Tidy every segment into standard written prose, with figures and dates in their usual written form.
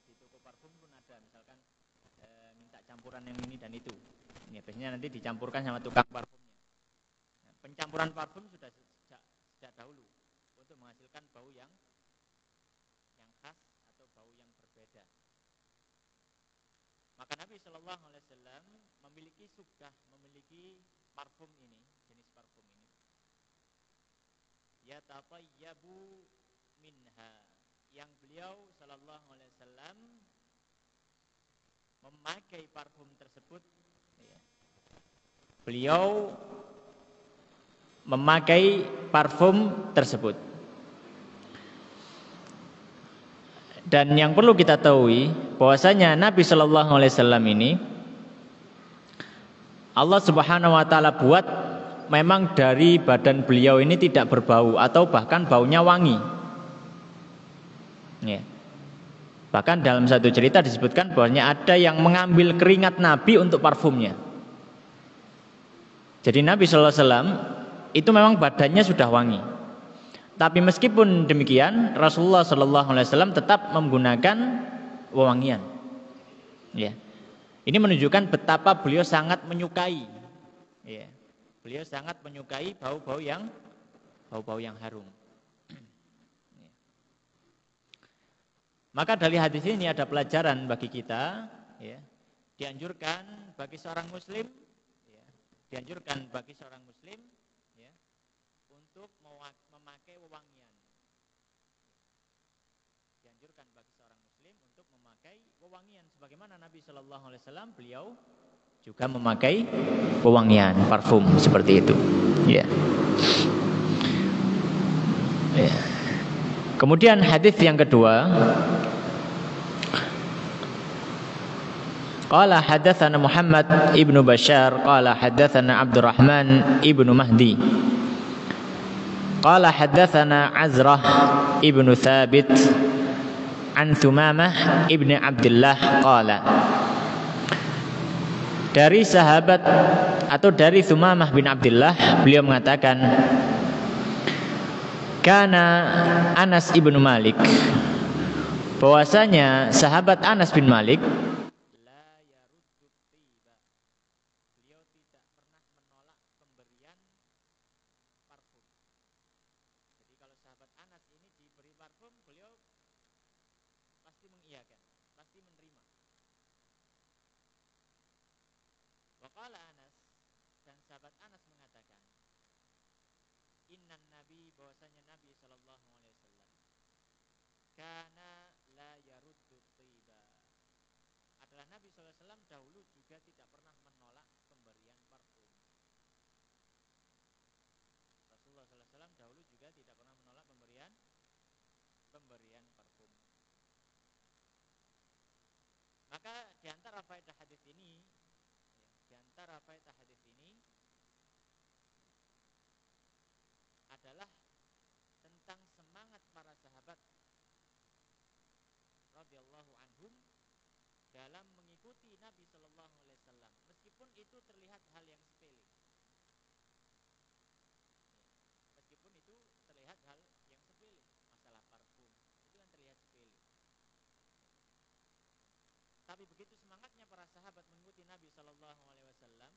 di toko parfum pun ada, misalkan minta campuran yang ini dan itu. Ya, biasanya nanti dicampurkan sama tukang parfumnya. Nah, pencampuran parfum sudah sejak dahulu untuk menghasilkan bau yang khas atau bau yang berbeda. Maka Nabi Shallallahu Alaihi Wasallam memiliki parfum ini, jenis parfum ini. Yatatayyabu minha, yang beliau Shallallahu Alaihi Wasallam memakai parfum tersebut. Beliau memakai parfum tersebut. Dan yang perlu kita tahu bahwasanya Nabi Shallallahu Alaihi Wasallam ini Allah Subhanahu Wa Taala buat memang dari badan beliau ini tidak berbau atau bahkan baunya wangi. Ya. Bahkan dalam satu cerita disebutkan bahwasanya ada yang mengambil keringat Nabi untuk parfumnya. Jadi Nabi Shallallahu Alaihi Wasallam itu memang badannya sudah wangi. Tapi meskipun demikian, Rasulullah Shallallahu Alaihi Wasallam tetap menggunakan wewangian. Ya. Ini menunjukkan betapa beliau sangat menyukai. Ya. Beliau sangat menyukai bau-bau yang harum. Ya. Maka dari hadis ini ada pelajaran bagi kita. Ya. Dianjurkan bagi seorang Muslim. Dianjurkan bagi seorang Muslim. Ya, untuk memakai wewangian. Dianjurkan bagi seorang Muslim untuk memakai wewangian, sebagaimana Nabi Shallallahu Alaihi Wasallam beliau juga memakai wewangian, parfum seperti itu. Ya. Ya. Kemudian hadis yang kedua, qala hadatsana Muhammad ibnu Bashar qala hadatsana Abdurrahman ibnu Mahdi qala hadatsana Azrah ibnu Thabit an Thumamah ibnu Abdullah qala, dari sahabat atau dari Thumamah bin Abdullah beliau mengatakan, kana Anas ibnu Malik, bahwasanya sahabat Anas bin Malik dahulu juga tidak pernah menolak pemberian parfum. Rasulullah SAW dahulu juga tidak pernah menolak pemberian parfum. Maka di antara faedah hadis ini, adalah tentang semangat para sahabat radhiyallahu anhum dalam mengikuti Nabi Shallallahu Alaihi Wasallam, meskipun itu terlihat hal yang sepele. Masalah parfum itu kan terlihat sepele. Tapi begitu semangatnya para sahabat mengikuti Nabi Shallallahu Alaihi Wasallam,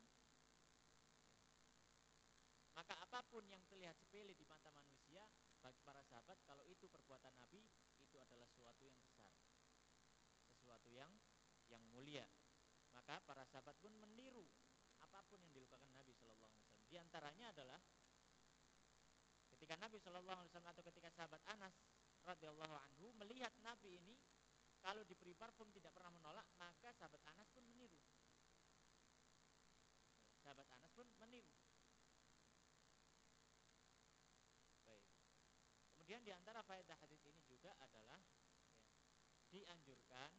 maka apapun yang terlihat sepele di mata manusia, bagi para sahabat kalau itu perbuatan Nabi, itu adalah sesuatu yang besar, sesuatu yang mulia. Maka para sahabat pun meniru apapun yang dilakukan Nabi Shallallahu Alaihi Wasallam. Di antaranya adalah ketika Nabi Shallallahu Alaihi Wasallam atau ketika sahabat Anas radhiyallahu anhu melihat Nabi ini kalau diberi parfum tidak pernah menolak, maka sahabat Anas pun meniru. Baik. Kemudian di antara faedah hadis ini juga adalah dianjurkan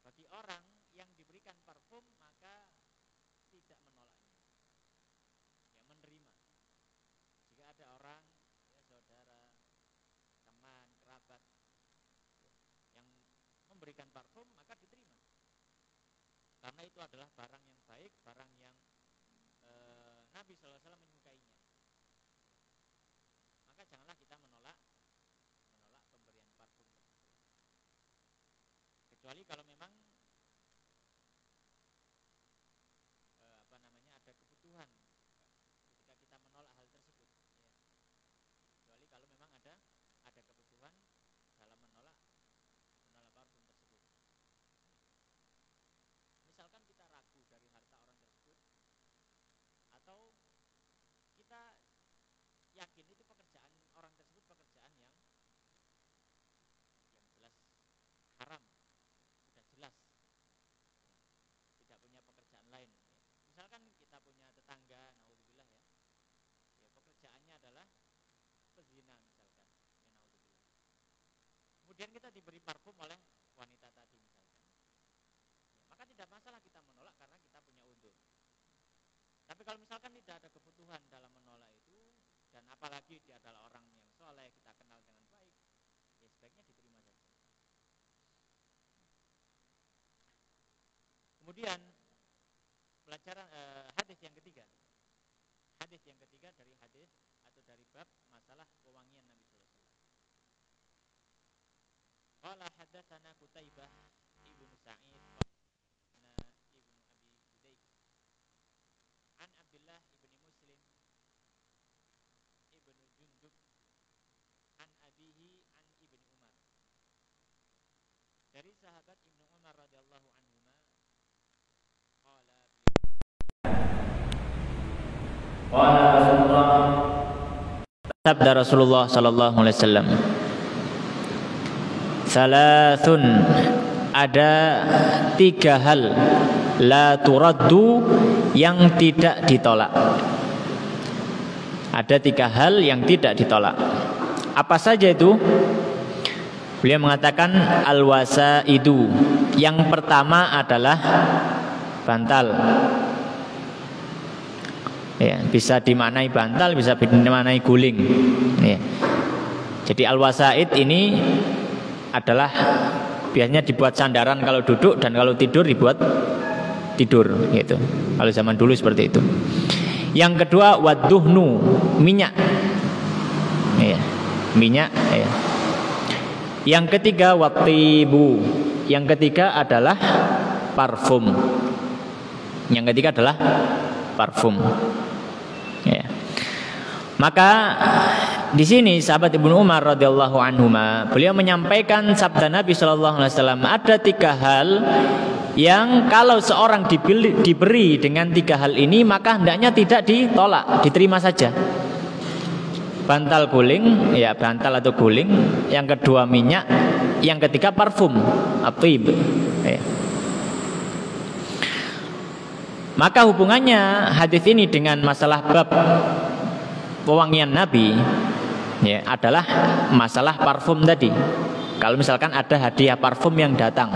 bagi orang yang diberikan parfum maka tidak menolaknya, menerima. Jika ada orang, saudara, teman, kerabat yang memberikan parfum, maka diterima, karena itu adalah barang yang baik, barang yang Nabi SAW menyukainya. Maka janganlah kita menolak pemberian parfum. kecuali kalau memang ada kebutuhan ketika kita menolak hal tersebut, ya. Kecuali kalau memang ada kebutuhan dalam menolak parfum tersebut. Misalkan kita ragu dari harta orang tersebut, atau kita yakin itu pekerjaan orang tersebut pekerjaan yang jelas haram, sudah jelas, tidak punya pekerjaan lain. Misalkan kita punya tetangga, naudzubillah ya, pekerjaannya adalah pezina misalkan, ya naudzubillah. Kemudian kita diberi parfum oleh wanita tadi misalkan, maka tidak masalah kita menolak karena kita punya uzur. Tapi kalau misalkan tidak ada kebutuhan dalam menolak itu, dan apalagi dia adalah orang yang soleh, kita kenal dengan baik, ya sebaiknya diterima saja. Kemudian pelajaran hadis yang ketiga. Hadis yang ketiga dari hadis atau dari bab masalah pewangian Nabi sallallahu alaihi wasallam. Qala hadatsana Qutaibah ibnu Sa'id ibnu Abi Budayk an Abdullah ibni Muslim ibnu Jundub an abihi an ibni Umar. Dari sahabat Ibnu Umar radhiyallahu anhuma, sabda Rasulullah sallallahu alaihi wasallam, salasun, ada 3 hal la turaddu, yang tidak ditolak. Ada 3 hal yang tidak ditolak. Apa saja itu? Beliau mengatakan al-wasaidu. Yang pertama adalah bantal. Ya, bisa dimaknai bantal, bisa dimaknai guling. Ya. Jadi al-wasaid ini adalah biasanya dibuat sandaran kalau duduk, dan kalau tidur dibuat tidur, gitu. Kalau zaman dulu seperti itu. Yang kedua waduhnu, minyak. Ya, minyak. Ya. Yang ketiga watibu. Yang ketiga adalah parfum. Yang ketiga adalah parfum. Ya. Maka di sini sahabat Ibnu Umar radhiyallahu anhuma, beliau menyampaikan sabda Nabi sallallahu alaihi wasallam, ada 3 hal yang kalau seorang diberi dengan 3 hal ini, maka hendaknya tidak ditolak, diterima saja. Bantal guling, ya bantal atau guling. Yang kedua minyak. Yang ketiga parfum, athib. Ya. Maka hubungannya hadis ini dengan masalah bab pewangian Nabi, ya, adalah masalah parfum tadi. Kalau misalkan ada hadiah parfum yang datang,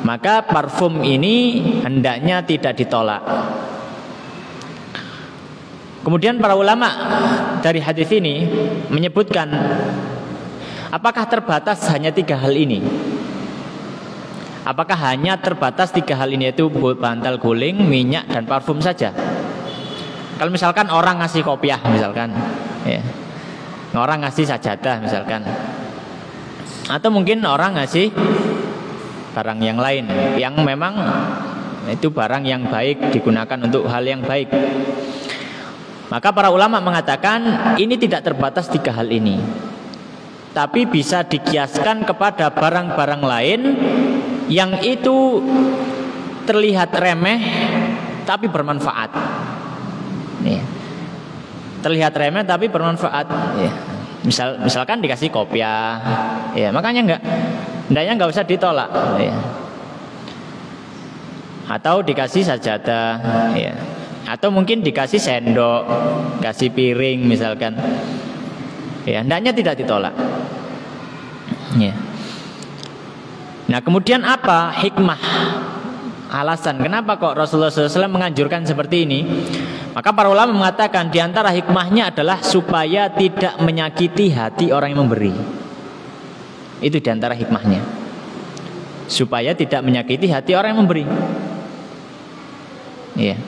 maka parfum ini hendaknya tidak ditolak. Kemudian para ulama dari hadis ini menyebutkan, apakah terbatas hanya 3 hal ini? Apakah hanya terbatas 3 hal ini, yaitu bantal guling, minyak, dan parfum saja? Kalau misalkan orang ngasih kopiah misalkan, ya, orang ngasih sajadah misalkan, atau mungkin orang ngasih barang yang lain yang memang itu barang yang baik, digunakan untuk hal yang baik, maka para ulama mengatakan ini tidak terbatas 3 hal ini, tapi bisa dikiaskan kepada barang-barang lain yang itu terlihat remeh tapi bermanfaat. Ya. Terlihat remeh tapi bermanfaat. Ya. Misalkan dikasih kopiah, ya, makanya hendaknya nggak usah ditolak. Ya. Atau dikasih sajadah, ya. Atau mungkin dikasih sendok, kasih piring misalkan, ya, hendaknya tidak ditolak. Ya. Nah, kemudian apa hikmah, alasan kenapa kok Rasulullah SAW menganjurkan seperti ini? Maka para ulama mengatakan di antara hikmahnya adalah supaya tidak menyakiti hati orang yang memberi. Itu di antara hikmahnya, supaya tidak menyakiti hati orang yang memberi. Iya.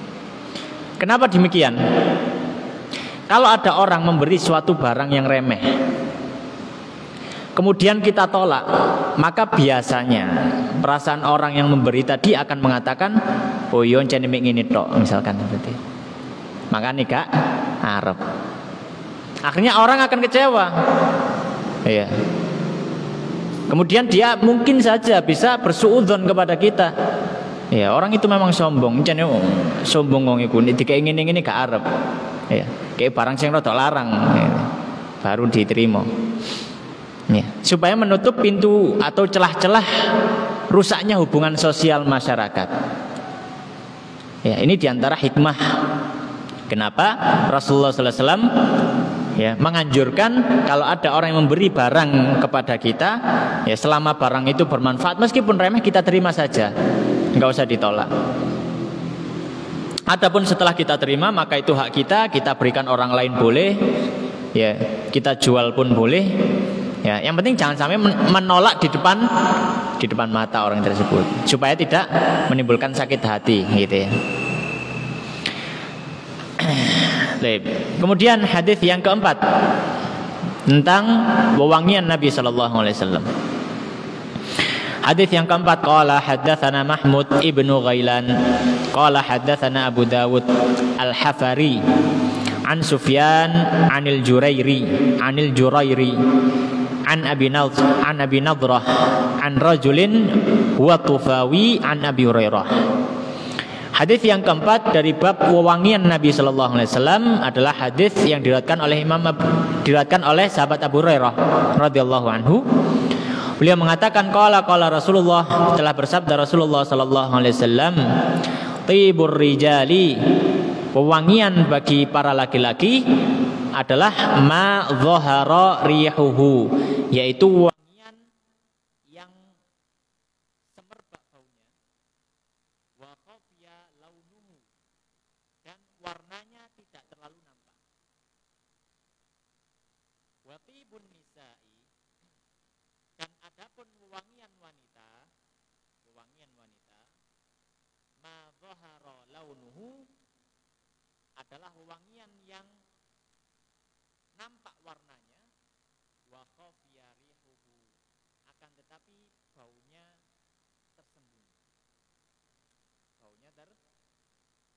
Kenapa demikian? Kalau ada orang memberi suatu barang yang remeh, kemudian kita tolak, maka biasanya perasaan orang yang memberi tadi akan mengatakan, oh iya ncen ngene tok, misalkan seperti itu. Maka nih Kak arep. Akhirnya orang akan kecewa. Iya. Kemudian dia mungkin saja bisa bersuudzon kepada kita. Ya, orang itu memang sombong, ncen sombong wong iku nek dikek ngene-ngene gak arep. Ya, kayak barang sing rada larang ya, baru diterima. Ya, supaya menutup pintu atau celah-celah rusaknya hubungan sosial masyarakat. Ya, ini diantara hikmah kenapa Rasulullah SAW ya menganjurkan kalau ada orang yang memberi barang kepada kita, ya selama barang itu bermanfaat meskipun remeh kita terima saja, nggak usah ditolak. Adapun setelah kita terima maka itu hak kita, kita berikan orang lain boleh, ya kita jual pun boleh. Ya, yang penting jangan sampai menolak di depan mata orang tersebut, supaya tidak menimbulkan sakit hati, gitu ya. Kemudian hadis yang keempat tentang wewangian Nabi Sallallahu Alaihi Wasallam. Hadis yang keempat, qala haddatsana Mahmud ibnu Ghailan, qala haddatsana Abu Dawud al-Hafari, an Sufyan, anil Jurairi, an Abi Nadrah, an rajulin huwa Tufawi, an Abi Hurairah. Hadis yang keempat dari bab wewangian Nabi Sallallahu Alaihi Wasallam adalah hadis yang diriwayatkan oleh sahabat Abu Hurairah radhiyallahu anhu. Beliau mengatakan qala Rasulullah, telah bersabda Rasulullah Sallallahu Alaihi Wasallam, tibur rijali, wewangian bagi para laki-laki adalah ma dhahara rihuhu, yaitu wangian yang semerbak baunya, wa khafiya launuhu, dan warnanya tidak terlalu nampak. Wa tibun nisa'i, dan adapun wewangian wanita ma dhahara launuhu, adalah wewangian yang nampak warnanya, wa khafiya rihuhu, akan tetapi baunya tersembunyi.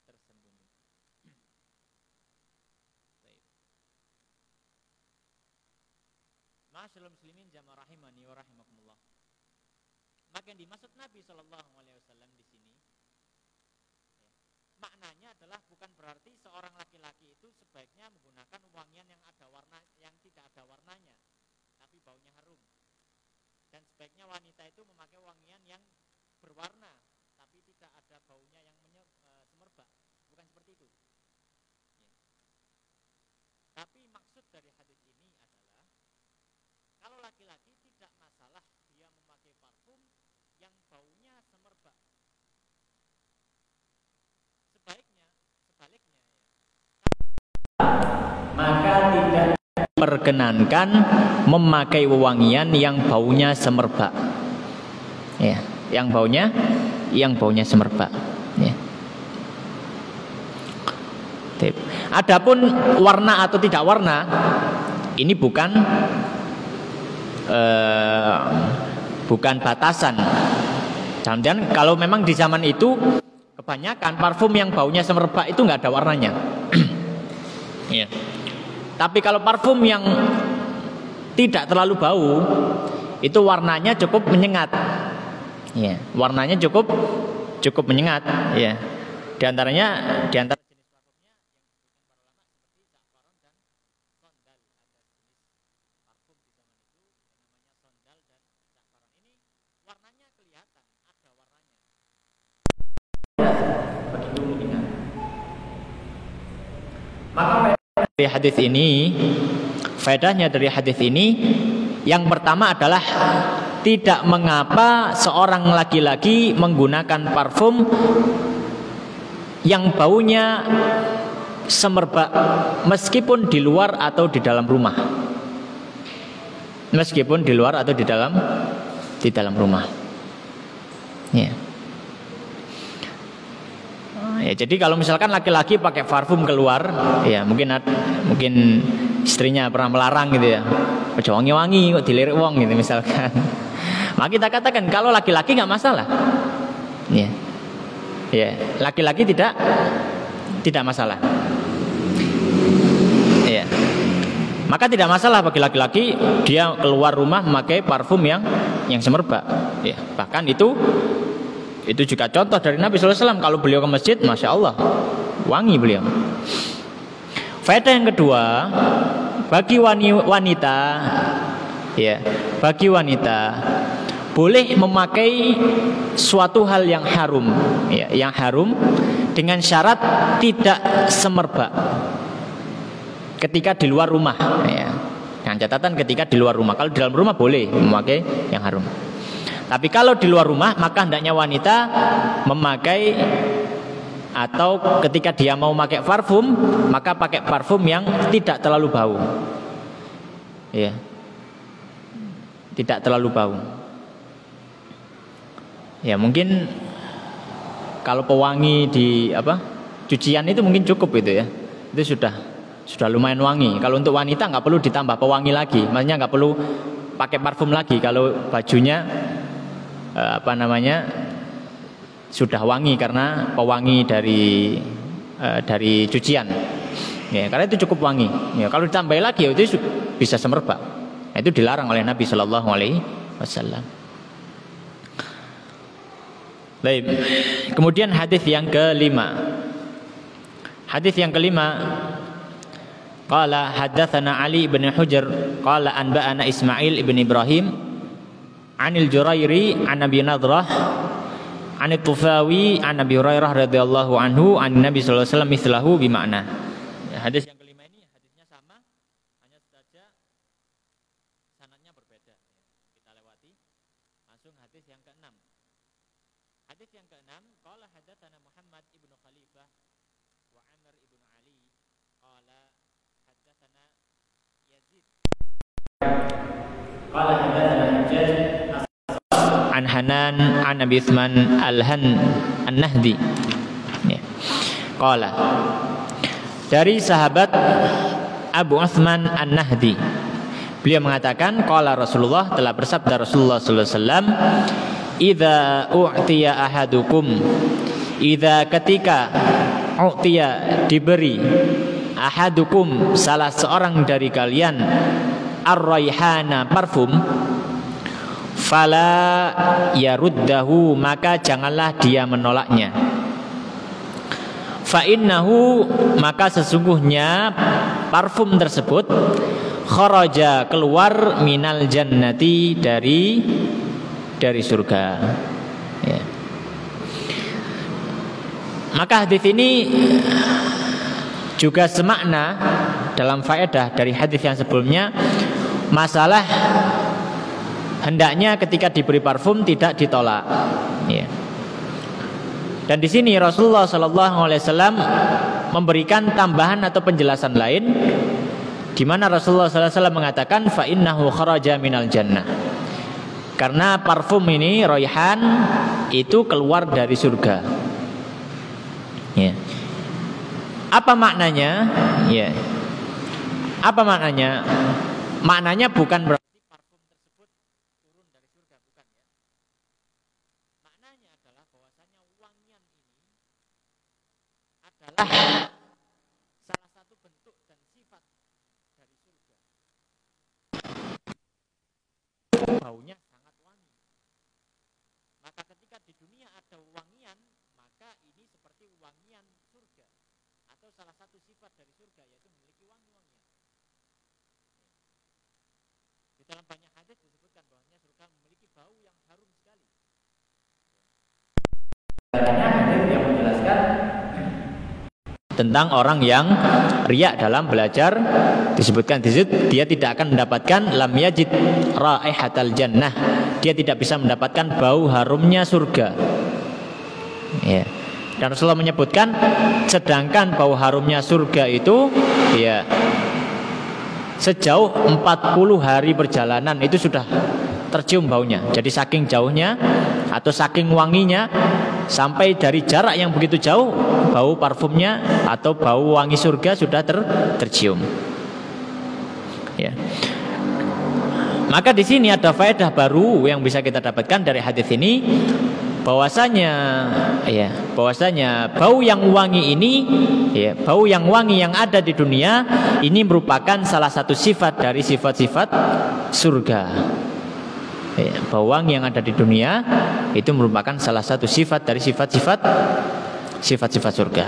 Tersembunyi. Baik. Ma'asyiral muslimin jamaah rahimani wa rahimakumullah. Maka yang dimaksud Nabi Sallallahu Alaihi Wasallam di sini, maknanya adalah bukan berarti seorang laki-laki itu sebaiknya menggunakan wangian yang tidak ada warnanya, tapi baunya harum. Dan sebaiknya wanita itu memakai wangian yang berwarna, tapi tidak ada baunya yang semerbak. Bukan seperti itu. Ya. Tapi maksud dari hadis ini adalah kalau laki-laki tidak masalah dia memakai parfum yang baunya semerbak. Sebaliknya maka tidak diperkenankan memakai wewangian yang baunya semerbak. Ya, yang baunya semerbak. Ya. Adapun warna atau tidak warna, ini bukan batasan. Dan kalau memang di zaman itu kebanyakan parfum yang baunya semerbak itu nggak ada warnanya. Ya. Tapi kalau parfum yang tidak terlalu bau, itu warnanya cukup menyengat. Ya, warnanya cukup menyengat. Ya. Di antara jenis parfumnya yang disebutkan para ulama seperti za'faron dan sondal. Ada jenis parfum di zaman itu yang namanya sondal dan za'faron. Ini warnanya kelihatan, ada warnanya. Begitu menyengat. Maka faedahnya dari hadis ini yang pertama adalah tidak mengapa seorang laki-laki menggunakan parfum yang baunya semerbak meskipun di luar atau di dalam rumah. Meskipun di luar atau di dalam rumah. Ya. Ya, jadi kalau misalkan laki-laki pakai parfum keluar, ya mungkin istrinya pernah melarang gitu ya. Ojo wangi-wangi kok dilirik wong gitu misalkan. Maka kita katakan kalau laki-laki nggak masalah. Ya. Ya, laki-laki tidak masalah. Ya. Maka tidak masalah bagi laki-laki dia keluar rumah memakai parfum yang semerbak. Ya, bahkan itu juga contoh dari Nabi SAW. Kalau beliau ke masjid, masya Allah, wangi beliau. Faedah yang kedua, bagi wanita, ya, bagi wanita boleh memakai suatu hal yang harum, ya, yang harum dengan syarat tidak semerbak ketika di luar rumah, ya. Dengan catatan ketika di luar rumah. Kalau di dalam rumah boleh memakai yang harum. Tapi kalau di luar rumah maka hendaknya wanita memakai atau ketika dia mau pakai parfum maka pakai parfum yang tidak terlalu bau, ya, tidak terlalu bau. Ya mungkin kalau pewangi di cucian itu mungkin cukup itu ya, itu sudah lumayan wangi. Kalau untuk wanita nggak perlu ditambah pewangi lagi, maksudnya nggak perlu pakai parfum lagi kalau bajunya sudah wangi karena pewangi dari cucian. Ya, karena itu cukup wangi. Ya, kalau ditambah lagi itu bisa semerbak. Nah, itu dilarang oleh Nabi Shallallahu Alaihi Wasallam. Baik. Kemudian hadis yang kelima. Hadis yang kelima, qala haddatsana Ali bin Hujr qala anba'ana Ismail ibn Ibrahim anil Jurairi an Abi Nadrah an Tufawi an Abi Hurairah radhiyallahu anhu an Nabi sallallahu alaihi wasallam mislahu bi makna. Ya, hadis yang kelima ini hadisnya sama, hanya saja sanadnya berbeda. Kita lewati langsung hadis yang keenam. Hadis yang keenam, qala hadatsana Muhammad ibnu Khalifah wa Amr ibnu Ali qala hadatsana Yazid qala hadatsana Hajjaj an Hanan an Abi Utsman an-Nahdi. Ya. Qala dari sahabat Abu Utsman an-Nahdi, beliau mengatakan qala Rasulullah, telah bersabda Rasulullah sallallahu alaihi wasallam, idza u'tiya ahadukum, idza ketika u'tiya diberi ahadukum salah seorang dari kalian ar-raihana parfum, fala yaruddahu maka janganlah dia menolaknya. Fa innahu maka sesungguhnya parfum tersebut kharaja keluar minal jannati dari surga. Ya. Maka hadis ini juga semakna dalam faedah dari hadis yang sebelumnya, masalah hendaknya ketika diberi parfum tidak ditolak. Ya. Dan di sini Rasulullah Sallallahu Alaihi Wasallam memberikan tambahan atau penjelasan lain, di mana Rasulullah Sallallahu Alaihi Wasallam mengatakan fa innahu kharaja minal jannah. Karena parfum ini raihan itu keluar dari surga. Ya. Apa maknanya? Ya. Apa maknanya? Maknanya bukan berarti parfum tersebut turun dari surga, bukan ya. Maknanya adalah bahwasanya wangian ini adalah salah satu bentuk dan sifat dari surga. Baunya sangat wangi. Maka ketika di dunia ada wangian, maka ini seperti wangian surga, atau salah satu sifat dari surga yaitu memiliki wangi-wangian. Di dalam banyak hadis disebutkan bahwasanya surga memiliki bau yang harum sekali. Banyak hadis yang menjelaskan tentang orang yang riya dalam belajar, disebutkan di situ dia tidak akan mendapatkan lam yajid raihatal jannah, dia tidak bisa mendapatkan bau harumnya surga. Ya. Dan Rasulullah menyebutkan sedangkan bau harumnya surga itu ya sejauh 40 hari perjalanan itu sudah tercium baunya. Jadi saking jauhnya atau saking wanginya, sampai dari jarak yang begitu jauh bau parfumnya atau bau wangi surga sudah tercium. Ya. Maka di sini ada faedah baru yang bisa kita dapatkan dari hadis ini, bahwasanya bau yang wangi ini, bau yang wangi yang ada di dunia ini merupakan salah satu sifat dari sifat-sifat surga. Bau wangi yang ada di dunia itu merupakan salah satu sifat dari sifat-sifat surga.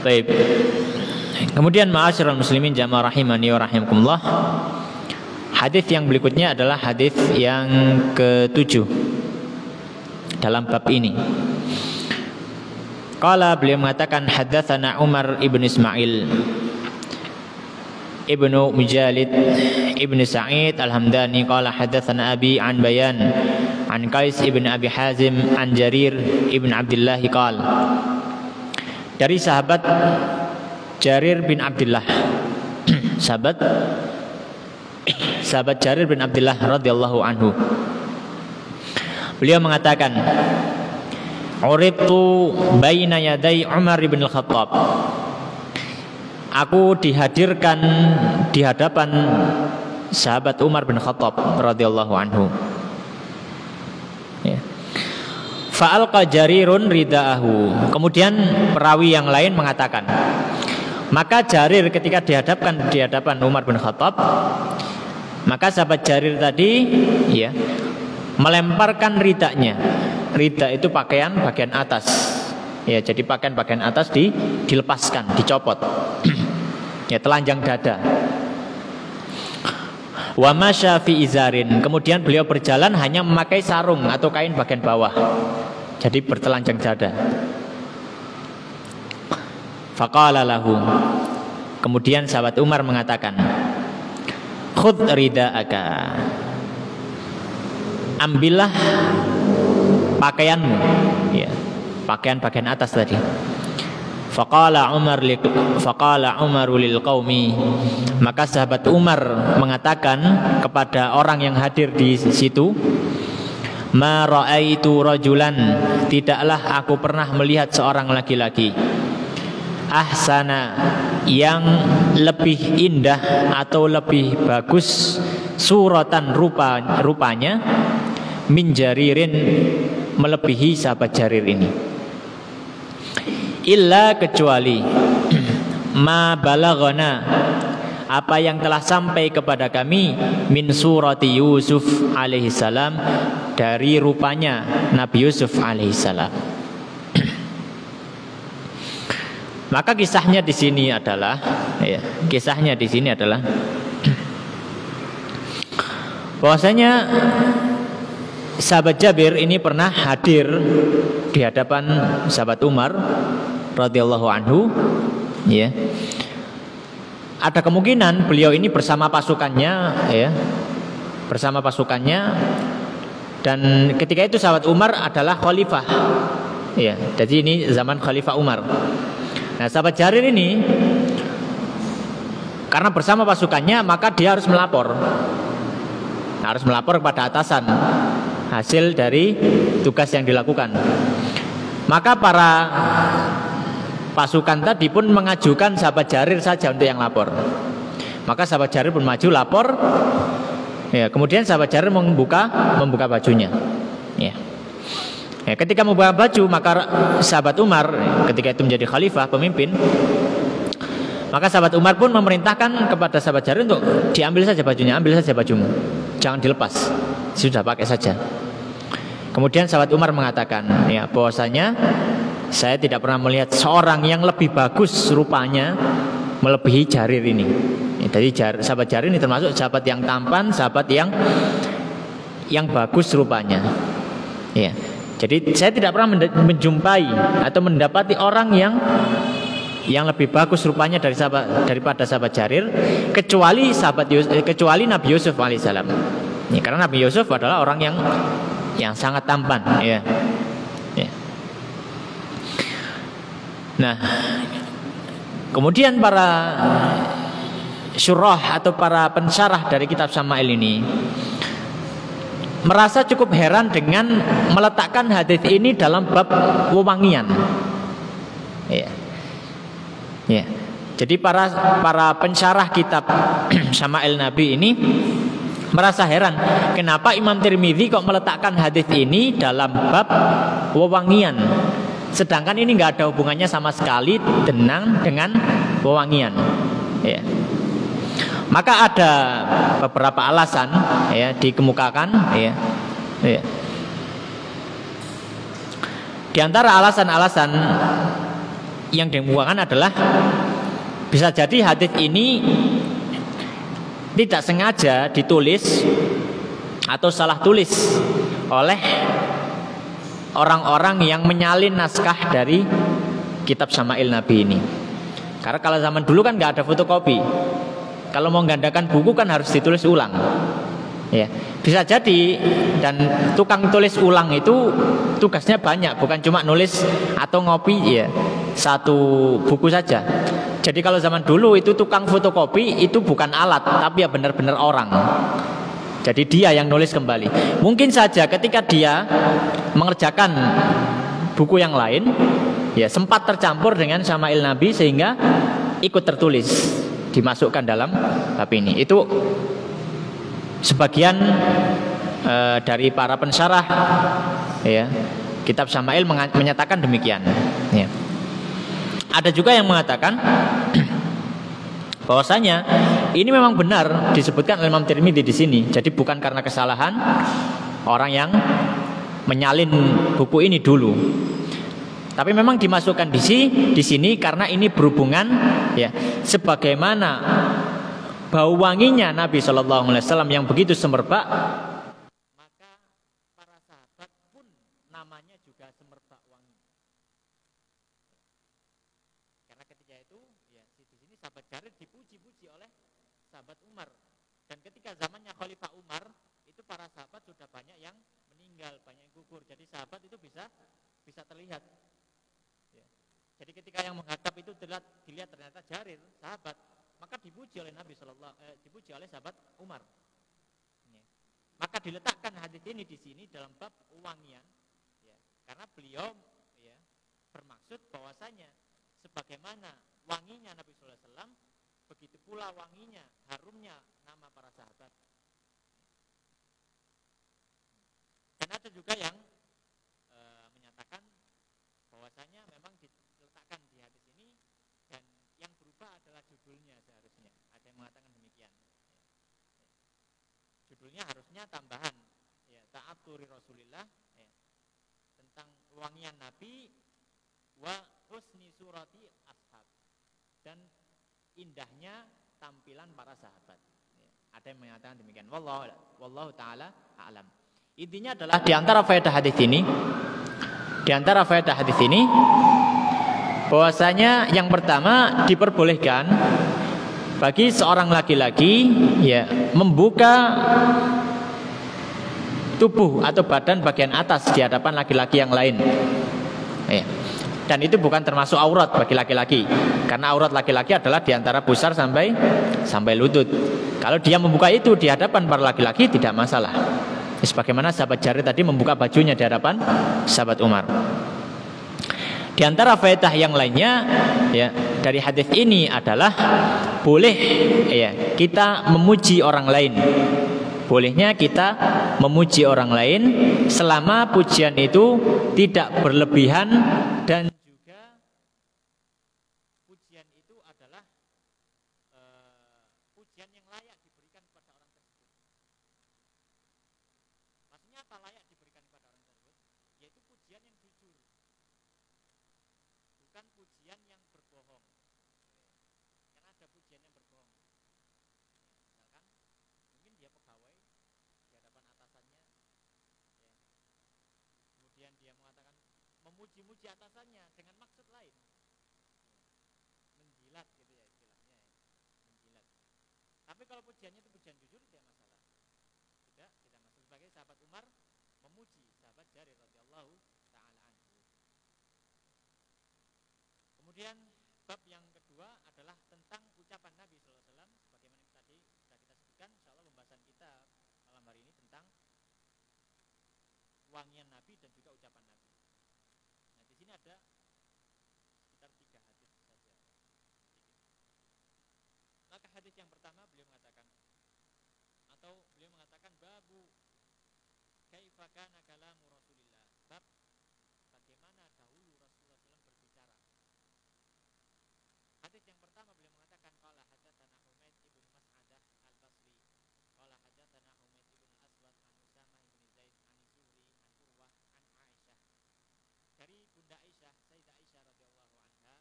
Baik. Kemudian ma'asyiral muslimin jamaah rahimani wa rahimakumullah. Hadis yang berikutnya adalah hadis yang ke-7 dalam bab ini. Qala, beliau mengatakan haddatsana Umar ibn Ismail ibnu Mujalid ibnu Sa'id al-Hamdani qala haddatsana Abi an Bayan an Qais ibn Abi Hazim an Jarir ibn Abdullah qala, dari sahabat Jarir bin Abdullah sahabat Jarir bin Abdullah radhiyallahu anhu, beliau mengatakan uribtu baina yaday Umar bin Al-Khattab, aku dihadirkan di hadapan sahabat Umar bin Khattab radhiyallahu anhu. Fa'alqa Jarirun ridaahu, kemudian perawi yang lain mengatakan, maka Jarir ketika dihadapkan di hadapan Umar bin Khattab, maka sahabat Jarir tadi melemparkan ridanya. Rida itu pakaian bagian atas. Jadi pakaian bagian atas dilepaskan, dicopot. Telanjang dada. Wa masya fi izarin, kemudian beliau berjalan hanya memakai sarung atau kain bagian bawah. Jadi bertelanjang dada. Faqala lahu, kemudian sahabat Umar mengatakan, khudh rida'aka, ambillah pakaianmu, pakaian bagian atas tadi. Faqala Umar lil qaumi, maka sahabat Umar mengatakan kepada orang yang hadir di situ, ma ra'aitu rajulan, tidaklah aku pernah melihat seorang laki-laki, ahsana, yang lebih indah atau lebih bagus suratan rupanya, min Jaririn, melebihi sahabat Jarir ini, illa kecuali ma balaghana, apa yang telah sampai kepada kami, min surati Yusuf alaihissalam, dari rupanya Nabi Yusuf alaihissalam. Maka kisahnya di sini adalah bahwasanya sahabat Jabir ini pernah hadir di hadapan sahabat Umar radhiyallahu anhu. Ada kemungkinan beliau ini bersama pasukannya, dan ketika itu sahabat Umar adalah khalifah. Jadi ini zaman Khalifah Umar. Nah, sahabat Jarir ini karena bersama pasukannya, maka dia harus melapor kepada atasan hasil dari tugas yang dilakukan. Maka para pasukan tadi pun mengajukan sahabat Jarir saja untuk yang lapor. Maka sahabat Jarir pun maju lapor. Kemudian sahabat Jarir membuka bajunya. Ketika membuka baju, maka sahabat Umar ketika itu menjadi khalifah, pemimpin, maka sahabat Umar pun memerintahkan kepada sahabat Jarir untuk diambil saja bajunya, ambil saja bajumu, jangan dilepas, sudah pakai saja. Kemudian sahabat Umar mengatakan, bahwasanya saya tidak pernah melihat seorang yang lebih bagus rupanya melebihi Jarir ini. Jadi sahabat Jarir ini termasuk sahabat yang tampan, sahabat yang bagus rupanya. Jadi saya tidak pernah menjumpai atau mendapati orang yang lebih bagus rupanya daripada sahabat Jarir, kecuali Nabi Yusuf alaihissalam. Karena Nabi Yusuf adalah orang yang sangat tampan. Nah, kemudian para syurah atau para pensyarah dari kitab Syama'il ini merasa cukup heran dengan meletakkan hadis ini dalam bab wewangian. Jadi para pensyarah kitab Syama'il Nabi ini merasa heran, kenapa Imam Tirmidzi kok meletakkan hadis ini dalam bab wewangian, sedangkan ini nggak ada hubungannya sama sekali dengan wewangian. Ya. Maka ada beberapa alasan ya dikemukakan ya. Ya. Di antara alasan-alasan yang dikemukakan adalah bisa jadi hadis ini tidak sengaja ditulis atau salah tulis oleh orang-orang yang menyalin naskah dari kitab Syama'il Nabi ini. Karena kalau zaman dulu kan nggak ada fotokopi. Kalau mau menggandakan buku kan harus ditulis ulang. Ya, bisa jadi, dan tukang tulis ulang itu tugasnya banyak, bukan cuma nulis atau ngopi ya satu buku saja. Jadi kalau zaman dulu itu tukang fotokopi itu bukan alat, tapi ya benar-benar orang. Jadi dia yang nulis kembali. Mungkin saja ketika dia mengerjakan buku yang lain, ya sempat tercampur dengan Syama'il Nabi sehingga ikut tertulis, dimasukkan dalam bab ini. Itu sebagian dari para pensyarah ya kitab Syama'il menyatakan demikian. Ya. Ada juga yang mengatakan bahwasanya ini memang benar disebutkan oleh Imam Tirmidzi di sini. Jadi bukan karena kesalahan orang yang menyalin buku ini dulu, tapi memang dimasukkan di sini karena ini berhubungan ya sebagaimana bau wanginya Nabi Shallallahu Alaihi Wasallam yang begitu semerbak, maka para sahabat pun namanya juga semerbak wangi. Karena ketika itu ya di sini sahabat Jarir dipuji-puji oleh sahabat Umar, dan ketika zamannya Khalifah Umar itu para sahabat sudah banyak yang meninggal, banyak yang gugur. Jadi sahabat itu bisa terlihat. Ya. Jadi ketika yang menghadap itu dilihat ternyata Jarir sahabat, maka dipuji oleh Nabi dipuji oleh sahabat Umar. Ya. Maka diletakkan hadis ini di sini dalam bab wangian, ya, karena beliau ya bermaksud bahwasanya sebagaimana wanginya Nabi Sallallahu Alaihi Wasallam, begitu pula wanginya, harumnya nama para sahabat. Dan ada juga yang menyatakan bahwasanya memang diletakkan di hadis ini dan yang berubah adalah judulnya seharusnya. Ada yang mengatakan demikian. Judulnya harusnya tambahan ya, ta'aturi Rasulillah ya, tentang wangian Nabi wa husni surati ashab, dan indahnya tampilan para sahabat. Ya, ada yang mengatakan demikian. Wallahu taala a'lam. Intinya adalah di antara faedah hadis ini bahwasanya yang pertama diperbolehkan bagi seorang laki-laki ya membuka tubuh atau badan bagian atas di hadapan laki-laki yang lain. Ya. Dan itu bukan termasuk aurat bagi laki-laki, karena aurat laki-laki adalah di antara pusar sampai lutut. Kalau dia membuka itu di hadapan para laki-laki tidak masalah. Sebagaimana sahabat Jarir tadi membuka bajunya di hadapan sahabat Umar. Di antara faedah yang lainnya ya dari hadis ini adalah boleh ya kita memuji orang lain. Bolehnya kita memuji orang lain selama pujian itu tidak berlebihan dan juga pujian itu adalah pujian yang layak diberikan kepada orang tersebut. Maksudnya apa layak diberikan kepada orang tersebut? Yaitu pujian yang jujur, bukan pujian yang berbohong. Karena ada pujian yang berbohong. Misalkan mungkin dia pegawai di hadapan atasannya, ya. Kemudian dia mengatakan memuji-muji atasannya dengan maksud lain, menjilat gitu ya istilahnya, ya. Menjilat. Tapi kalau pujiannya itu pujian jujur tidak masalah. Tidak masalah. Sebagai sahabat Umar memuji sahabat Jarir radhiyallahu taala anhu. Kemudian bab yang kedua adalah tentang ucapan Nabi sallallahu alaihi wasallam, sebagaimana tadi sudah kita sebutkan. Insyaallah pembahasan kita malam hari ini tentang wangian Nabi dan juga ucapan Nabi. Nah, di sini ada sekitar 3 hadis saja. kaifa kana kalamu Rasulillah. Bab bagaimana dahulu Rasulullah SAW berbicara. Hadis yang pertama beliau mengatakan qala hadatsana Humaid ibnu Mas'adah al-Basri. Qala hadatsana Humaid ibnu Aswad an Usamah ibnu Zaid an Zuhri an Urwah an Aisyah. Dari Bunda Aisyah, Sayyidah Aisyah radhiyallahu anha,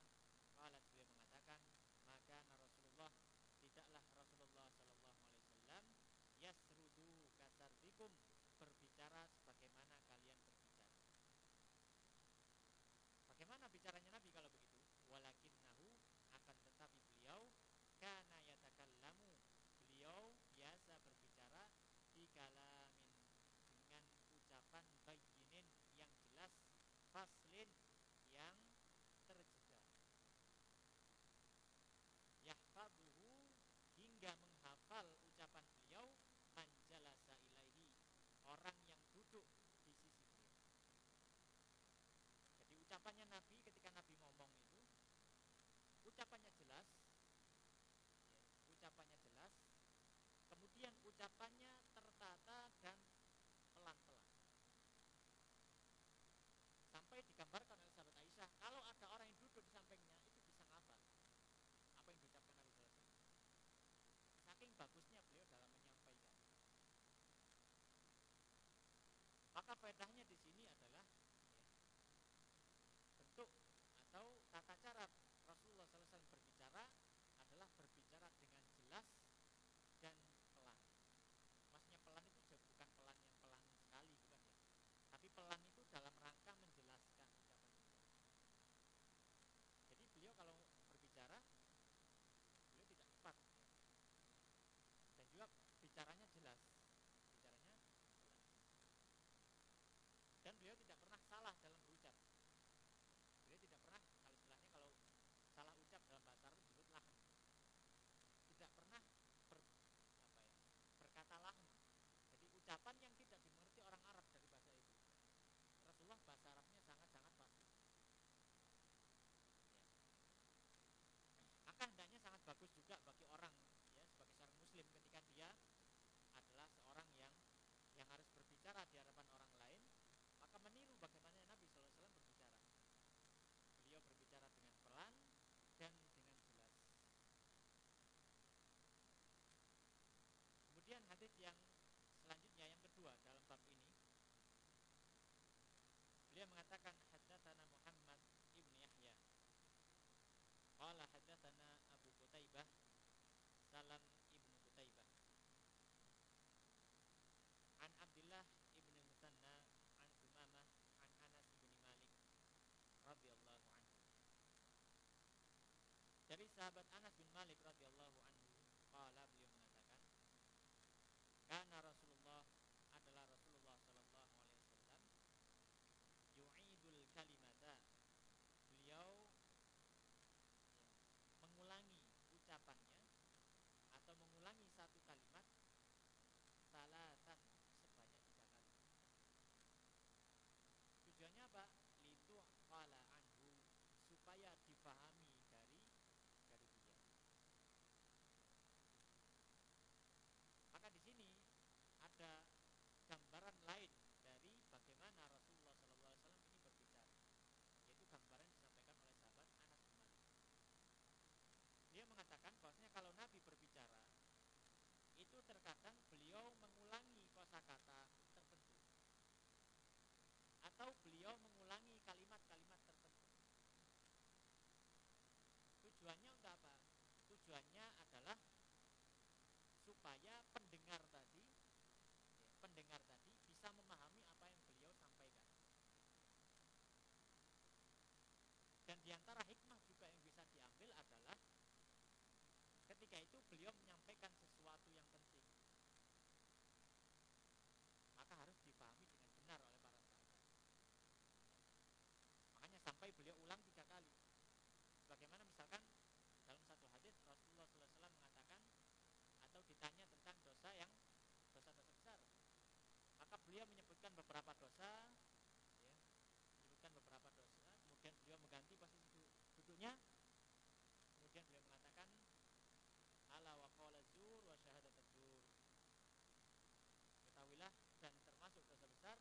qalat beliau mengatakan, maka Rasulullah tidaklah Rasulullah sallallahu alaihi wasallam yasrudu kasardikum berbicara sebagaimana kalian berbicara. Bagaimana bicaranya Nabi kalau begitu? Walakinnahu akan tetapi beliau kana yatakallamu beliau biasa berbicara di kalamin dengan ucapan bayyinin yang jelas faslin yang terjeda yahfaduhu hingga menghafal ucapan beliau manjalasa ilaihi orang yang duduk di sisi beliau. Jadi ucapannya Nabi ketika Nabi ngomong itu ucapannya jelas ya, ucapannya jelas, kemudian ucapannya tertata dan pelan-pelan sampai digambarkan oleh sahabat Aisyah kalau ada orang yang duduk di sampingnya itu bisa ngapal apa yang diucapkan Nabi sallallahu alaihi wasallam. Saking bagusnya beliau dalam menyampaikan. Maka faedahnya di sini adalah ya, bentuk atau tata cara Rasulullah SAW berbicara adalah berbicara dengan jelas dan pelan. Maksudnya pelan itu bukan pelan yang pelan sekali, bukan ya. Tapi pelan itu dalam rangka menjelaskan ucapan beliau. Jadi beliau kalau berbicara, beliau tidak cepat ya. Dan juga bicaranya jelas. Bicaranya jelas. Dan beliau tidak pernah salah dalam berucap. Beliau tidak pernah, kalau istilahnya kalau salah ucap dalam bahasa Arab disebut lahan. Tidak pernah berkata lahan. Jadi ucapan yang tidak dimengerti orang Arab dari bahasa itu. Rasulullah bahasa Arabnya sangat-sangat fasih. Ya. Maka hendaknya sangat bagus juga bagi orang ya sebagai seorang muslim ketika dia adalah seorang yang harus berbicara di hadapan orang lain, maka meniru bagaimana Nabi SAW berbicara. Beliau berbicara dengan pelan dan dengan jelas. Kemudian hadis yang selanjutnya yang kedua dalam bab ini, beliau mengatakan haddatsana Muhammad ibnu Yahya. Qala haddatsana Abu Qutaibah Salam ibnu Qutaibah an Abdullah ibnu Musanna an Sumamah an Anas bin Malik radhiyallahu anhu. Dari sahabat Anas bin Malik radhiyallahu anhu, qala beliau mengatakan, kana Rasulullah adalah Rasulullah sallallahu alaihi wasallam yu'idul kalimata. Beliau mengulangi ucapannya atau mengulangi satu kalimat salatan sebanyak 3 kali. Tujuannya apa? Litu qala anhu supaya dipahami dari dia. Maka di sini ada gambaran lain dari bagaimana Rasulullah SAW ini berbicara, yaitu gambaran yang disampaikan oleh sahabat Anas bin Malik. Dia mengatakan bahwasanya kalau Nabi berbicara itu terkadang beliau mengulangi kosakata tertentu atau beliau mengulangi kalimat-kalimat tertentu. Tujuannya untuk apa? Tujuannya adalah supaya pendengar tadi bisa memahami apa yang beliau sampaikan. Dan diantara hikmah juga yang bisa diambil adalah ketika itu beliau menyampaikan sesuatu yang penting, maka harus dipahami dengan benar oleh para sahabat. Makanya sampai beliau ulang 3 kali. Bagaimana misalkan dalam satu hadis Rasulullah SAW mengatakan atau ditanya tentang dosa-dosa besar, maka beliau menyebutkan beberapa dosa, ya, kemudian beliau mengganti posisi duduknya, kemudian beliau mengatakan ala wa qala zur wa syahadat zur. Ketahuilah dan termasuk dosa besar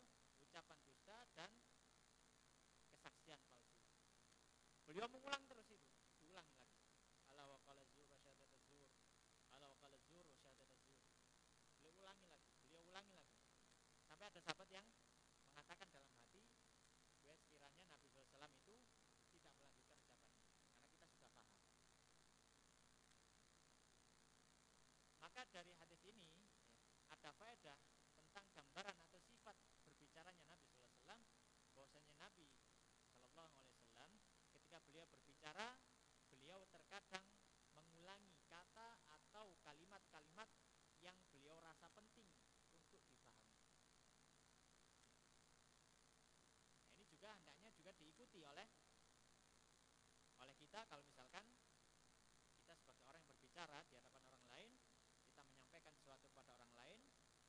ada faedah tentang gambaran atau sifat berbicaranya Nabi sallallahu alaihi wasallam, bahwasanya Nabi sallallahu alaihi wasallam ketika beliau berbicara, beliau terkadang mengulangi kata atau kalimat-kalimat yang beliau rasa penting untuk dipahami. Nah, ini juga hendaknya juga diikuti oleh kita. Kalau misalkan kita sebagai orang yang berbicara di hadapan orang lain, kita menyampaikan sesuatu kepada orang lain,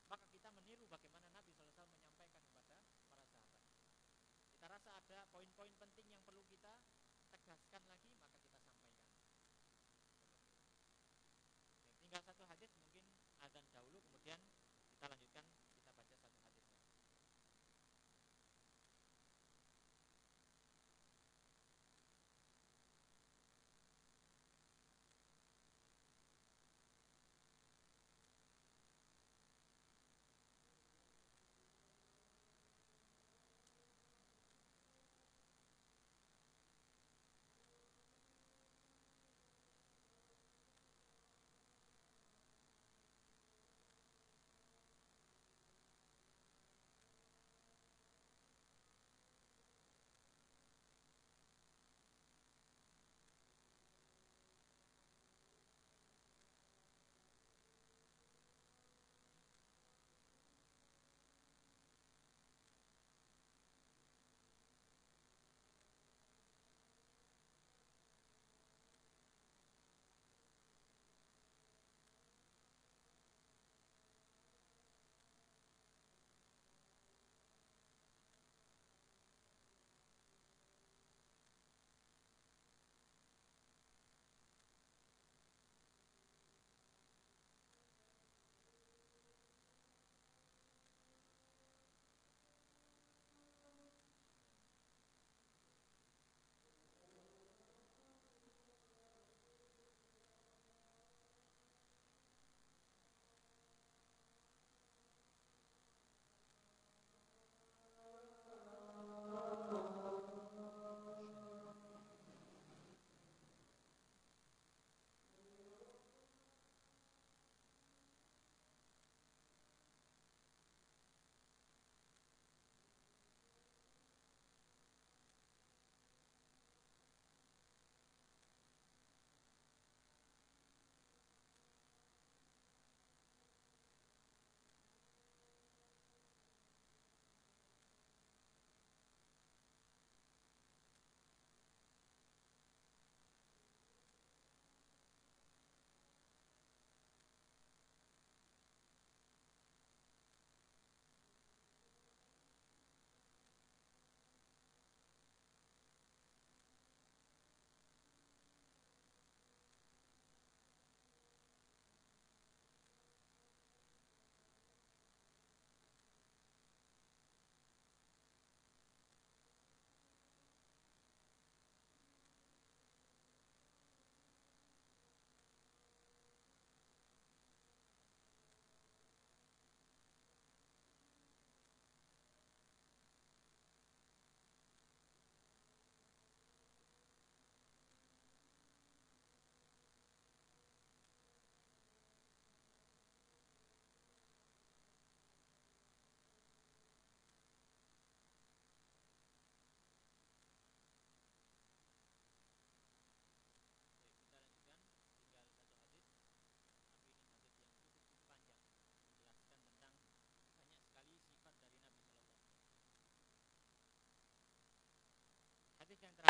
maka kita meniru bagaimana Nabi sallallahu alaihi wasallam menyampaikan kepada para sahabat. Kita rasa ada poin-poin penting yang perlu kita tegaskan lagi, maka kita sampaikan. Tinggal satu hadis, mungkin adzan dahulu, kemudian kita lanjutkan, kita baca satu hadis lagi.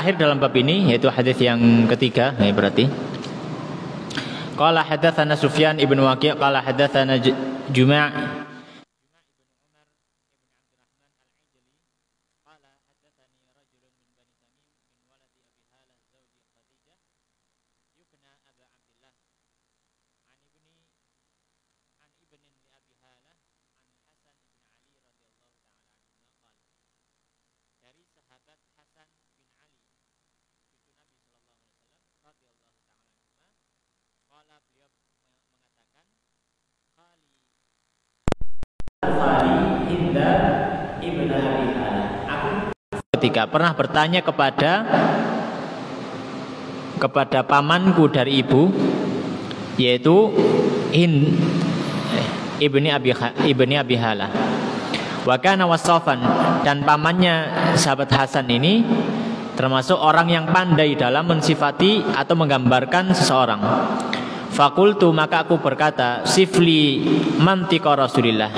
Akhir dalam bab ini yaitu hadis yang ketiga, ya berarti. Qala hadatsana Sufyan ibn Waqi' qala hadatsana Juma' ketika pernah bertanya kepada pamanku dari ibu, yaitu ibni Abi Hala. Wa kana wasafan, dan pamannya sahabat Hasan ini termasuk orang yang pandai dalam mensifati atau menggambarkan seseorang. Fakultu, maka aku berkata, sifli mantiqa Rasulillah.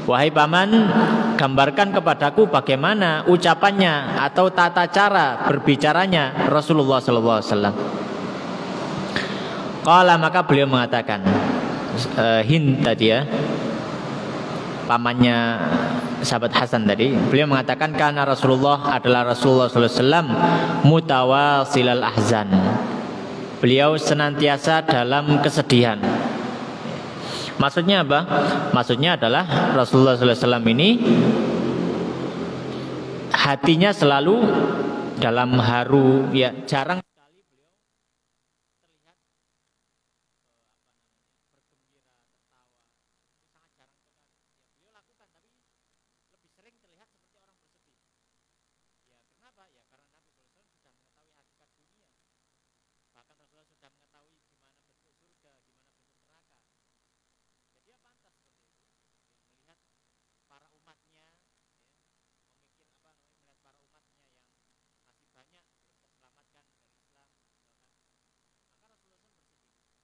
Wahai paman, gambarkan kepadaku bagaimana ucapannya atau tata cara berbicaranya Rasulullah sallallahu alaihi wasallam. Qala, maka beliau mengatakan, Hind tadi ya, pamannya sahabat Hasan tadi, beliau mengatakan karena Rasulullah adalah Rasulullah sallallahu alaihi wasallam mutawasilal ahzan. Beliau senantiasa dalam kesedihan. Maksudnya apa? Maksudnya adalah Rasulullah sallallahu alaihi wasallam ini hatinya selalu dalam haru, ya jarang sekali beliau terlihat bergembira, tertawa. Itu sangat jarang sekali. Ya, beliau lakukan, tapi lebih sering terlihat seperti orang bersedih. Ya, kenapa? Ya karena Nabi sallallahu alaihi wasallam sudah mengetahui hakikat dunia. Bahkan Rasulullah sudah mengetahui gimana bentuk surga, gimana bentuk neraka. Jadi ya pantas seperti itu. Ya, melihat para umatnya, ya, melihat para umatnya yang masih banyak belum terselamatkan dari Islam, misalkan. Maka Rasulullah SAW bersedih.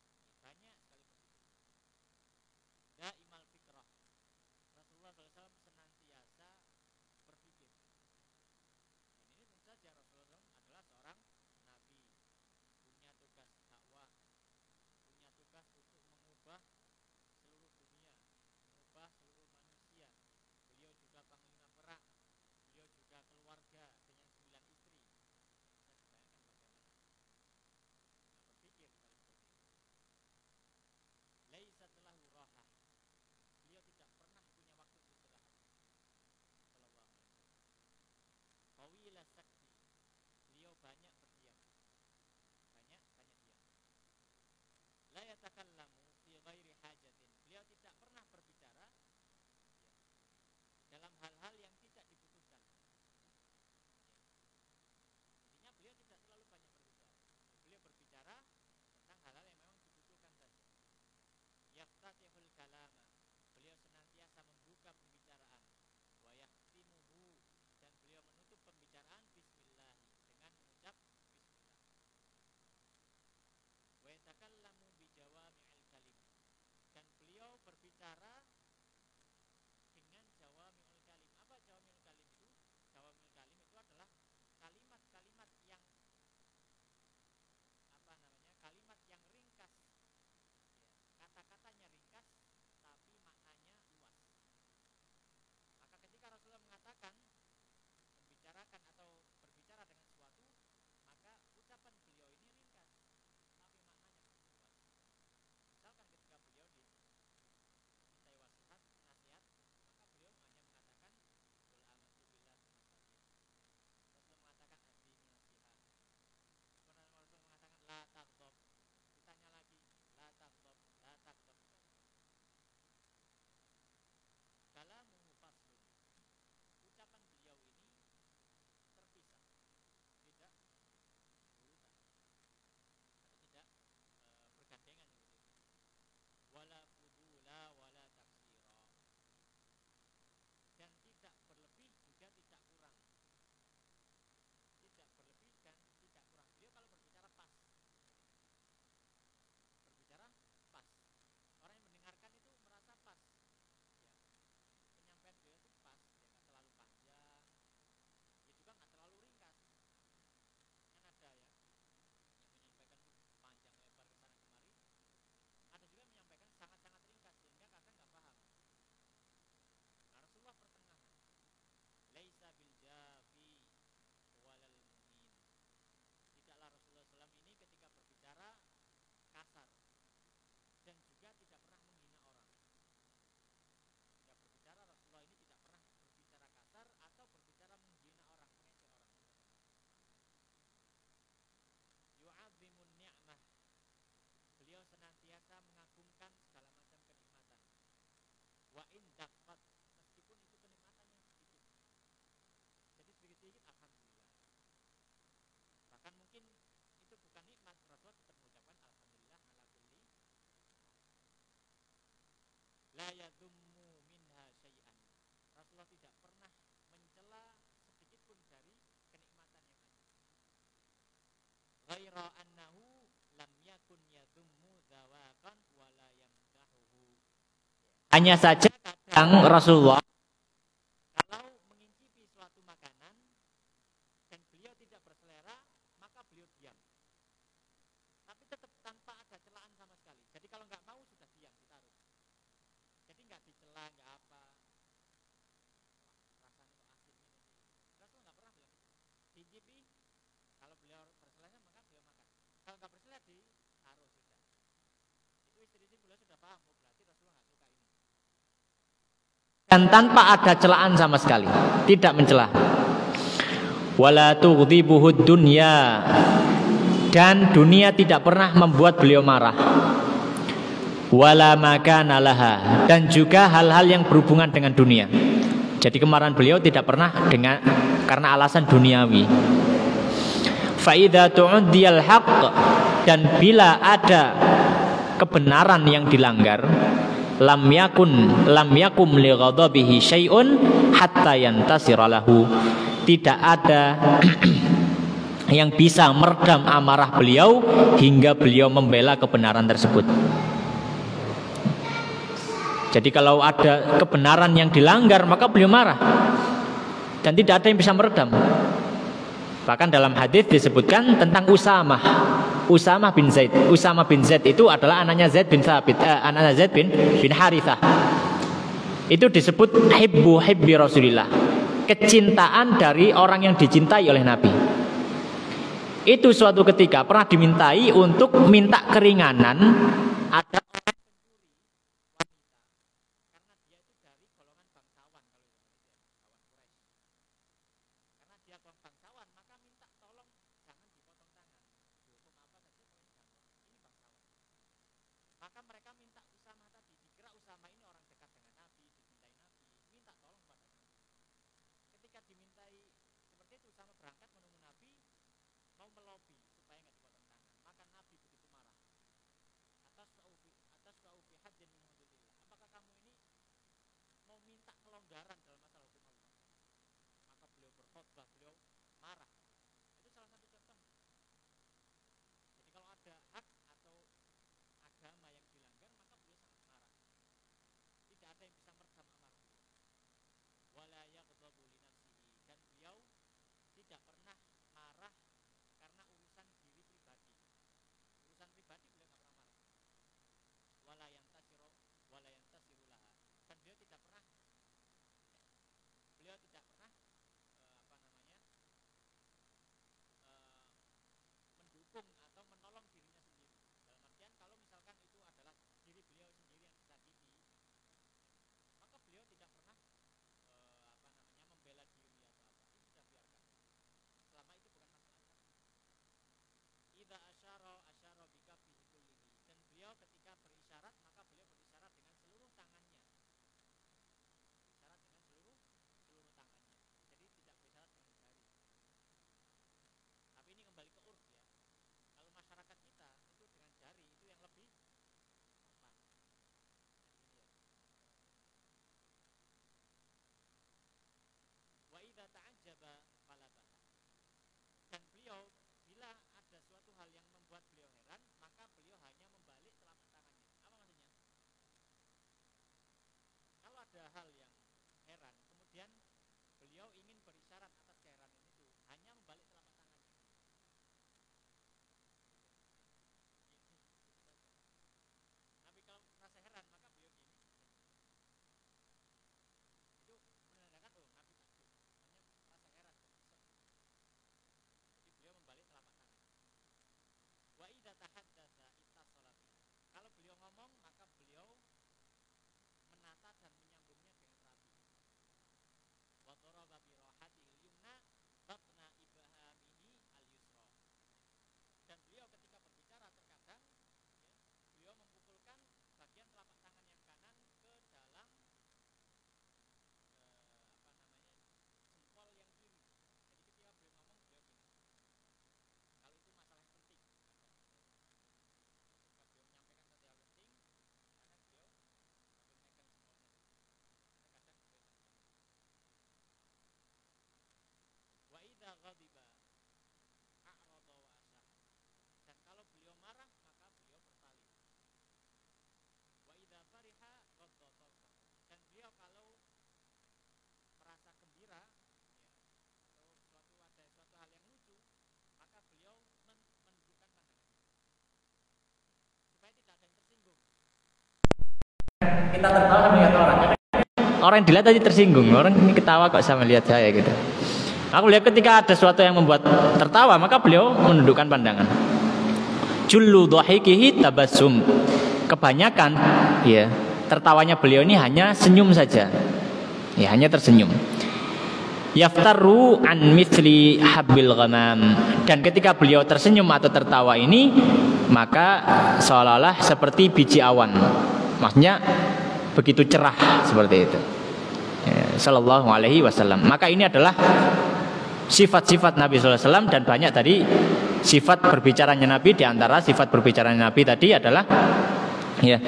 Ya, banyak sekali bersedih. Daimal fikrah. Rasulullah SAW senantiasa berpikir. Dan ini tentu saja Rasulullah SAW adalah seorang nabi, punya tugas dakwah, punya tugas untuk mengubah seluruh dunia, mengubah seluruh manusia. Beliau juga panglima perang, beliau juga keluarga dengan 9 istri. Bisa dibayangkan bagaimana. Nah, berpikir kalau seperti itu. Laisat lahu rahah. Beliau tidak pernah punya waktu istirahat. Sallallahu alaihi wasallam. Qawila sakti. Beliau banyak berdiam. Banyak diam. La yatakallamu fi ghairi hajatin. Beliau tidak pernah berbicara, ya, dalam hal-hal yang tidak dibutuhkan. Ya. Intinya beliau tidak terlalu banyak berbicara. Beliau berbicara tentang hal-hal yang memang dibutuhkan saja. Yaftatihul kalama. Beliau senantiasa membuka pembicaraan. Wa yahtimuhu, dan beliau menutup pembicaraan bismillah, dengan mengucap bismillah. Wa yatakallamu bijawami'il kalim, dan beliau berbicara dengan jawami'ul kalim. Apa jawami'ul kalim itu? Jawami'ul kalim itu adalah kalimat-kalimat yang kalimat yang ringkas. Ya, kata-katanya ringkas tapi maknanya luas. Maka ketika Rasulullah mengatakan membicarakan atau berbicara dengan sesuatu, maka ucapan beliau ini ringkas tapi maknanya begitu luas. Misalkan ketika beliau dimintai nasihat, maka beliau hanya mengatakan qul amantu billah tsumma Rasulullah mengatakan adini nasihat. Kemudian Rasulullah mengatakan la taghdab. Ditanya lagi la taghdab, la taghdab. Kalamuhu faslun. Ucapan beliau ini terpisah, tidak berurutan atau tidak bergandengan gitu. Wala fudula wala taksira, dan tidak berlebih juga tidak kurang. Tidak berlebih dan tidak kurang. Beliau kalau berbicara pas. Berbicara pas. Orang yang mendengarkan itu merasa pas. Ya. Penyampaian beliau itu pas, ya nggak terlalu panjang, ya juga nggak terlalu ringkas. Kan ada ya yang menyampaikan itu panjang lebar ke sana kemari, ada juga yang menyampaikan sangat-sangat ringkas sehingga kadang nggak paham. Nah, Rasulullah pertengahan. Laisa bil jafi walal muhin. Tidaklah Rasulullah SAW ini ketika berbicara kasar dan juga tidak pernah menghina orang. Ketika berbicara Rasulullah ini tidak pernah berbicara kasar atau berbicara menghina orang, mengejek orang. Yu'azzimun ni'mah. Beliau senantiasa mengagungkan segala macam kenikmatan. Wa in daqqat, meskipun itu kenikmatannya sedikit. Jadi sedikit-sedikit alhamdulillah. Bahkan mungkin itu bukan nikmat, Rasulullah tetap mengucapkan alhamdulillah ala kulli. yadhummu minha syai'an. Rasulullah tidak pernah mencela sedikit pun dari kenikmatan yang ada. Ghaira annahu lam yakun yadhummu dzawaqan wala yamdahuhu. Hanya saja kadang Rasulullah kalau mengincipi suatu makanan dan beliau tidak berselera, maka beliau diam. Tapi tetap tanpa ada celaan sama sekali. Jadi kalau nggak mau sudah diam, ditaruh. Jadi nggak dicela, nggak apa. Rasanya kok asin ini. Rasul nggak pernah bilang. Diincipi, kalau beliau berselera maka beliau makan. Kalau nggak berselera ditaruh sudah. Itu istri-istri beliau sudah paham. Oh, berarti Rasulullah nggak suka ini. dan tanpa ada celaan sama sekali, tidak mencela. Wala tughdibuhud dunya, dan dunia tidak pernah membuat beliau marah. Wala makana laha, dan juga hal-hal yang berhubungan dengan dunia. Jadi kemarahan beliau tidak pernah dengan karena alasan duniawi. Fa idza tu'diyal haqq, dan bila ada kebenaran yang dilanggar, lam yakum li ghadabihi syai'un hatta yantasira lahu, tidak ada yang bisa meredam amarah beliau hingga beliau membela kebenaran tersebut. Jadi kalau ada kebenaran yang dilanggar maka beliau marah dan tidak ada yang bisa meredam. Bahkan dalam hadis disebutkan tentang Usamah bin Zaid. Usamah bin Zaid itu adalah anaknya Zaid bin Thabit, anaknya Zaid bin Harithah. Itu disebut hibbi Rasulillah, kecintaan dari orang yang dicintai oleh Nabi. Itu suatu ketika pernah dimintai untuk minta keringanan ada orang pencuri wanita, karena dia itu dari golongan bangsawan, kalau karena dia bangsawan maka minta tolong jangan dipotong tangan. Hukum apa saja kalau ini bangsawan. Maka mereka minta Usamah tadi, dikira Usamah ini orang dekat dengan Nabi, dicintai Nabi, minta tolong pada Nabi. Ketika dimintai seperti itu, Usamah berangkat menemui Nabi, mau melobi supaya nggak dipotong tangan. Maka Nabi begitu marah. Atas kita tertawa sama lihat orang. Orang yang dilihat tadi tersinggung. Orang ini ketawa kok sama lihat saya gitu. Aku lihat ketika ada sesuatu yang membuat tertawa, maka beliau menundukkan pandangan. Jullu dhahikihi tabassum. Kebanyakan ya, tertawanya beliau ini hanya senyum saja. Ya, hanya tersenyum. Yaftaru an mithli habbil ghamam. Dan ketika beliau tersenyum atau tertawa ini, maka seolah-olah seperti biji awan. Maksudnya begitu cerah seperti itu. Sallallahu alaihi wasallam. Maka ini adalah sifat-sifat Nabi sallallahu alaihi wasallam, dan banyak tadi sifat berbicaranya Nabi. Di antara sifat berbicaranya Nabi tadi adalah ya,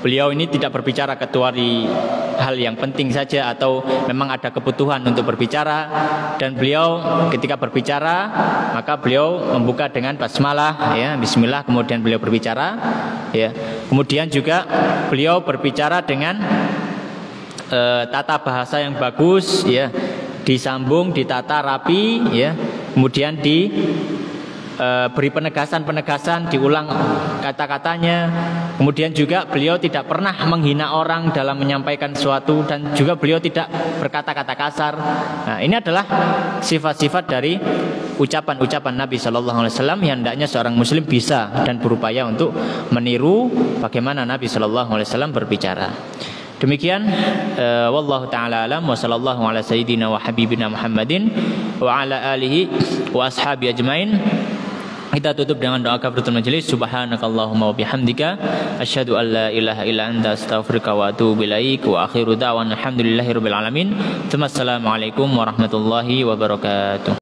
beliau ini tidak berbicara kecuali hal yang penting saja atau memang ada kebutuhan untuk berbicara, dan beliau ketika berbicara maka beliau membuka dengan basmalah ya, bismillah, kemudian beliau berbicara ya. Kemudian juga beliau berbicara dengan tata bahasa yang bagus ya, disambung, ditata rapi ya, kemudian beri penegasan-penegasan, diulang kata-katanya. Kemudian juga beliau tidak pernah menghina orang dalam menyampaikan sesuatu, dan juga beliau tidak berkata-kata kasar. Nah, ini adalah sifat-sifat dari ucapan-ucapan Nabi Shallallahu Alaihi Wasallam yang hendaknya seorang Muslim bisa dan berupaya untuk meniru bagaimana Nabi Shallallahu Alaihi Wasallam berbicara. Demikian wallahu taala alam wa sallallahu ala sayyidina wa habibina Muhammadin wa ala alihi wa ashabi ajmain. Kita tutup dengan doa kafaratul majelis. Subhanakallahumma wa bihamdika asyhadu an la ilaha illa anta astaghfiruka wa atubu ilaik. Wa akhiru da'wana alhamdulillahirabbil alamin. Assalamualaikum warahmatullahi wabarakatuh.